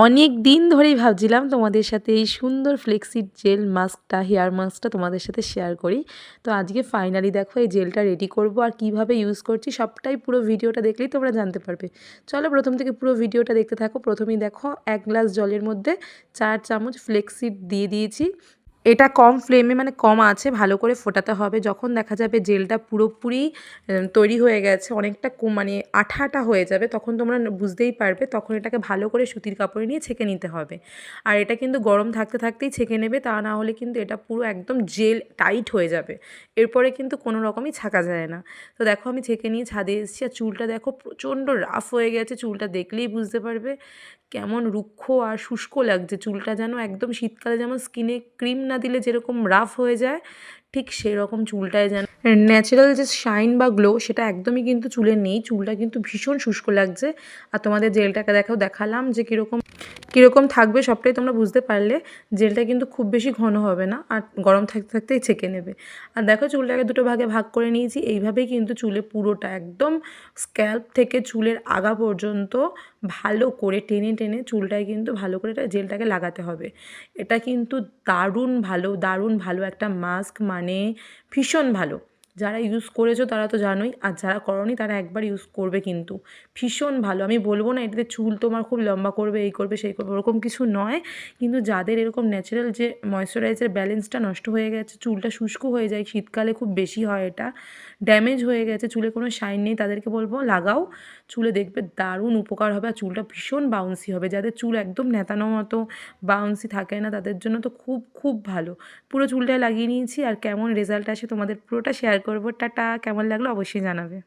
অনেক দিন ধরেই ভাবছিলাম তোমাদের সাথে এই সুন্দর ফ্লেক্সিড জেল মাস্কটা, হেয়ার মাস্কটা তোমাদের সাথে শেয়ার করি। তো আজকে ফাইনালি দেখো এই জেলটা রেডি করব, আর কিভাবে ইউজ করছি সবটাই পুরো ভিডিওটা দেখলেই তোমরা জানতে পারবে। চলো প্রথম থেকে পুরো ভিডিওটা দেখতে থাকো। প্রথমেই দেখো 1 গ্লাস জলের মধ্যে 4 চামচ ফ্লেক্সিড দিয়ে দিয়েছি। এটা কম ফ্লেমে, মানে কম আছে, ভালো করে ফোটাতে হবে। যখন দেখা যাবে জেলটা পুরোপুরি তৈরি হয়ে গেছে, অনেকটা মানে আঠা আঠা হয়ে যাবে, তখন তোমরা বুঝতেই পারবে। তখন এটাকে ভালো করে সুতির কাপড়ে নিয়ে ছেঁকে নিতে হবে। আর এটা কিন্তু গরম থাকতে থাকতেই ছেঁকে নেবে, তা না হলে কিন্তু এটা পুরো একদম জেল টাইট হয়ে যাবে। এরপরে কিন্তু কোনো রকমই ছাকা যায় না। তো দেখো আমি ছেঁকে নিয়ে ছাদে এসেছি, আর চুলটা দেখো প্রচণ্ড রাফ হয়ে গেছে। চুলটা দেখলেই বুঝতে পারবে কেমন রুক্ষ আর শুষ্ক লাগছে। চুলটা যেন একদম শীতকালে যেমন স্কিনে ক্রিম না দিলে যেরকম রাফ হয়ে যায়, ঠিক সেরকম চুলটায় যেন ন্যাচারাল যে শাইন বা গ্লো সেটা একদমই কিন্তু চুলে নেই। চুলটা কিন্তু ভীষণ শুষ্ক লাগছে। আর তোমাদের জেলটাকে দেখালাম যে কীরকম থাকবে, সবটাই তোমরা বুঝতে পারলে। জেলটা কিন্তু খুব বেশি ঘন হবে না, আর গরম থাকতে থাকতেই ছেঁকে নেবে। আর দেখো চুলটাকে দুটো ভাগে ভাগ করে নিয়েছি। এইভাবেই কিন্তু চুলে পুরোটা একদম স্ক্যাল্প থেকে চুলের আগা পর্যন্ত ভালো করে টেনে টেনে চুলটায় কিন্তু ভালো করে জেলটাকে লাগাতে হবে। এটা কিন্তু দারুণ ভালো একটা মাস্ক, মানে ভীষণ ভালো। যারা ইউজ করেছো তারা তো জানোই, আর যারা করোনি তারা একবার ইউজ করবে কিন্তু। ভীষণ ভালো। আমি বলবো না এটাতে চুল তোমার খুব লম্বা করবে, এই করবে সেই করবে, ওরকম কিছু নয়। কিন্তু যাদের এরকম ন্যাচারাল যে ময়েশ্চারাইজার ব্যালেন্সটা নষ্ট হয়ে গেছে, চুলটা শুষ্ক হয়ে যায়, শীতকালে খুব বেশি হয়, এটা ড্যামেজ হয়ে গেছে, চুলে কোনো শাইন নেই, তাদেরকে বলবো লাগাও। চুলে দেখবে দারুণ উপকার হবে, আর চুলটা ভীষণ বাউন্সি হবে। যাদের চুল একদম নেতানো মতো বাউন্সি থাকে না, তাদের জন্য তো খুব খুব ভালো। পুরো চুলটায় লাগিয়ে নিয়েছি, আর কেমন রেজাল্ট আসে তোমাদের পুরোটা শেয়ার করবো। টাটা, কেমন লাগলো অবশ্যই জানাবে।